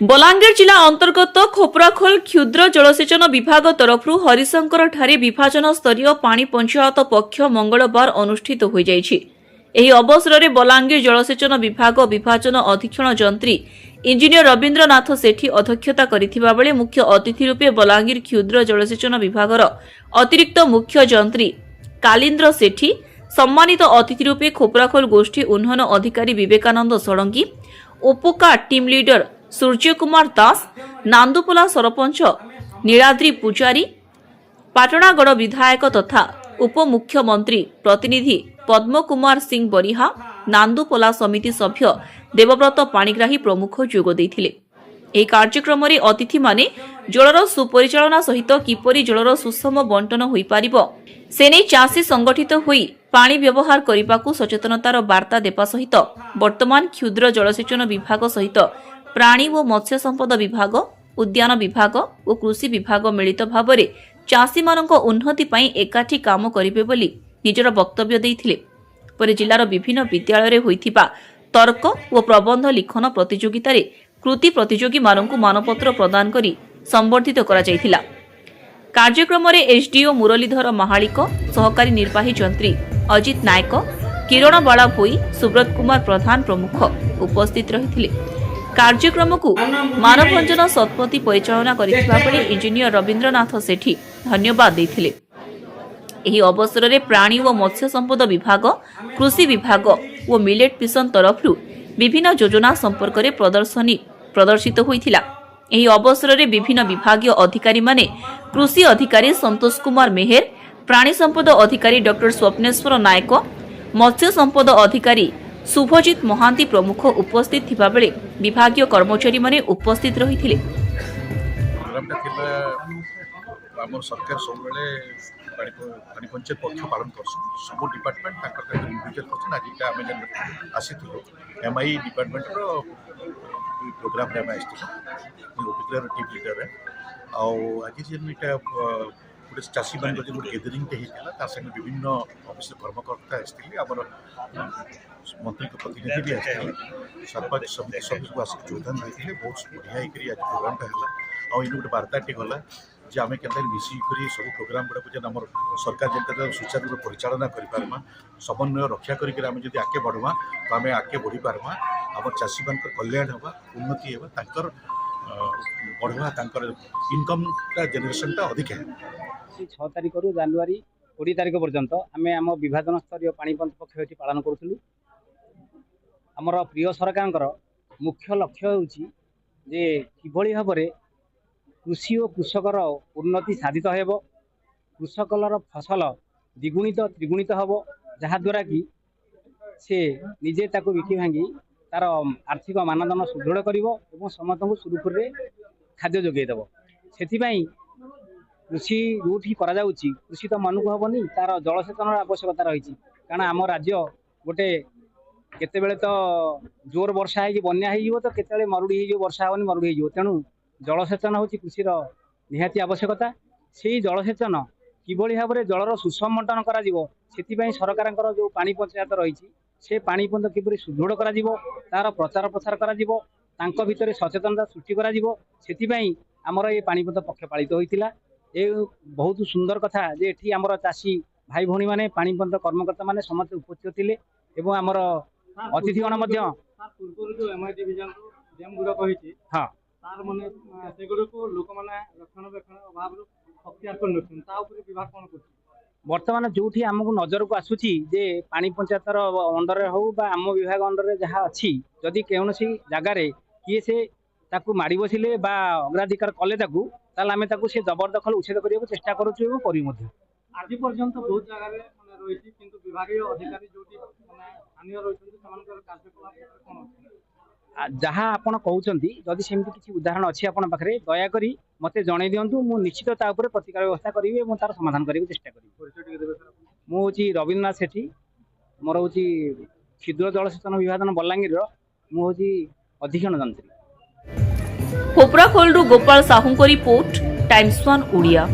बलांगीर जिला अंतर्गत खोपराखोल क्षुद्र जलसेचन विभाग तरफ हरिशंकर ठारे विभाजन स्तरीय पानी पंचायत पक्ष मंगलवार अनुष्ठित हो जाइछि। एही अवसर में बलांगीर जलसेचन विभाग विभाजन अधीक्षण जंत्री इंजीनियर रवीन्द्रनाथ सेठी अध्यक्षता करिथिबा बेले मुख्य अतिथि रूपे बलांगीर क्षुद्र जलसेचन विभागर अतिरिक्त मुख्य जंत्री कालिंद्र सेठी, सम्मानित अतिथि रूपे खोपराखोल गोष्ठी उन्नयन अधिकारी विवेकानंद षडंगी, ओपोका टीम लीडर सूर्य कुमार दास, नांदुपोला सरपंच नीलाद्री पूजारी, पाटणागढ़ विधायक तथा उपमुख्यमंत्री प्रतिनिधि पद्म कुमार सिंह बरिहा, नांदुपोला समिति सभ्य देवव्रत पाणिग्राही प्रमुख जोग देथिले। ଏହି କାର୍ଯ୍ୟକ୍ରମରେ ଅତିଥିମାନେ ଜଳର ସୁପରିଚାଳନା ସହିତ କିପରି ଜଳର ସୁଷମ ବଣ୍ଟନ ହୋଇପାରିବ ସେ ନେଇ ଚାଷୀ ସଂଗଠିତ ହୋଇ ପାଣି ବ୍ୟବହାର କରିବାକୁ ସଚେତନତାର ବାର୍ତ୍ତା ଦେବା ସହିତ ବର୍ତ୍ତମାନ କ୍ଷୁଦ୍ର ଜଳସେଚନ ବିଭାଗ ସହିତ ପ୍ରାଣୀ ଓ ମତ୍ସ୍ୟ ସମ୍ପଦ ବିଭାଗ, ଉଦ୍ୟାନ ବିଭାଗ ଓ କୃଷି ବିଭାଗ ମିଳିତ ଭାବରେ ଚାଷୀମାନଙ୍କ ଉନ୍ନତି ପାଇଁ ଏକାଠି କାମ କରିବେ ବୋଲି ନିଜର ବକ୍ତବ୍ୟ ଦେଇଥିଲେ। ପରେ ଜିଲ୍ଲାର ବିଭିନ୍ନ ବିଦ୍ୟାଳୟରେ ହୋଇଥିବା ତର୍କ ଓ ପ୍ରବନ୍ଧ ଲିଖନ ପ୍ରତିଯୋଗିତାରେ कृति प्रतियोगी मानक मानपत्र प्रदान करी संबर्धित करा जायथिला। कार्यक्रम में एसडीओ मुरलीधर महालिक, सहकारी निर्वाही जंत्री अजित नायक, किरण बाला भोई, सुब्रत कुमार प्रधान प्रमुख उपस्थित रहिथिले। कार्यक्रम को मानवरंजन सत्पथी परिचालना करिथिबा बेले इंजीनियर रवीन्द्रनाथ सेठी धन्यवाद देथिले। एही अवसर में प्राणी व मत्स्य संपद विभाग, कृषि विभाग और मिलेट मिशन तरफ विभिन्न योजना संपर्क में प्रदर्शित होइथिला। एही अवसर में विभिन्न विभागीय अधिकारी माने कृषि अधिकारी संतोष कुमार मेहर, प्राणी संपद अधिकारी डॉक्टर स्वप्नेश्वर नायक, मत्स्य संपद अधिकारी शुभजित महांती प्रमुख उपस्थित थिबा बेले विभागीय कर्मचारी माने उपस्थित रहिथिले। सरकार सब पानी पंचायत पक्ष पालन कर सब डिपार्टमेंट इंडिविजुअल आज आम आसी MI department program team leader आज जेन गोटे चाषी मान गोटे गैदरिंग होता संगे विभिन्न ऑफिस कर्मकर्ता आसते आम मंत्री प्रतिनिधि भी आसते सरपंच समिति सभी को आसिक योगदान देते बहुत बढ़िया आज प्रोग्रामटा है इन गोटे बार्ताटे गला जे आम के मिसिक सब प्रोग्राम गुड़ाक जेन आम सरकार जेन सुचारू परिचालना करें समन्वय रक्षा करके आगे बढ़वा तो आम आगे बढ़ी पार्मा आम चाषी मान कल्याण होगा उन्नति होगा बढ़वा इनकम जेनेरेशन अधिक है। 6 तारिख रु जनवरी 20 तारिख पर्यंत आम आम विभाजन स्तरीय पाणीपंच पक्ष पालन करूँ। आमर प्रिय सरकार मुख्य लक्ष्य होची जे किभली भाव में कृषि और कृषकर उन्नति साधित हेब, कृषकर फसल द्विगुणित त्रिगुणित हेब, जहाद्वारा कि से निजे ताको बिकी भांगी तार आर्थिक मानदंड सुदृढ़ कर समस्त को सुरुखुर खाद्य जोगेदेव। से कृषि जो कृषि तो मन को हेनी तार जलसेचन आवश्यकता रही कारण आम राज्य गोटे केते तो जोर वर्षा है बन्या तो केते मरुड़ी हो वर्षा हेनी मरुड़ी हो तेणु जलसेचन हूँ कृषि निहाती आवश्यकता। से जलसेचन किभली भाव में जलर सुषम बंटन करा सरकार जो पानी पंचायत रही से पानी पंच किपरि सुदृढ़ करा तार प्रचार प्रसार करा भितर सचेतनता सृष्टि करा आमर ये पानी पंच पक्ष पालित होता। ये बहुत सुंदर कथा जे एठी आमर चाषी भाई भौणी माने पानी पंच कर्मकर्ता माने समस्त उपस्थित थिले एवं आमर अतिथिगण हाँ तार माने से को लोक माने रक्षणाबेक्षण अभाव अख्तियार कर नथुन ता ऊपर विभाग कोन करछि वर्तमान जोठी हमकु नजर को आसुची जे पानी पंचायतर अंडर हो बा आम विभाग अंडर जहाँ अच्छी जदि कौनसी जगार किए से ताकू माड़ी बसिले बा अग्राधिकार कले ताकू ताल आमे ताकू से जबरदखल उच्छेद करने चेष्टा करूछु एवं करी मध्ये आज पर्यंत बहुत जगह माने रहिछि किंतु विभागीय अधिकारी जोठी माने स्थानीय रहिछन्ति समानकर कार्यकलाप कोन जहाँ आपड़ कहते जदि सेमती किसी उदाहरण अच्छी आप दयाकोरी मत जन दिंतु मु निश्चित प्रतिकार व्यवस्था करी तार समाधान करने चेष्टा करी। मुझे रवीन्द्रनाथ सेठी मोर हूँ क्षुद्र जलसेचन विभाजन बलांगीर मुझे अधीक्षण जंत्री। खोपराखोल गोपाल साहू रिपोर्ट टाइम्स 1 ओडिया।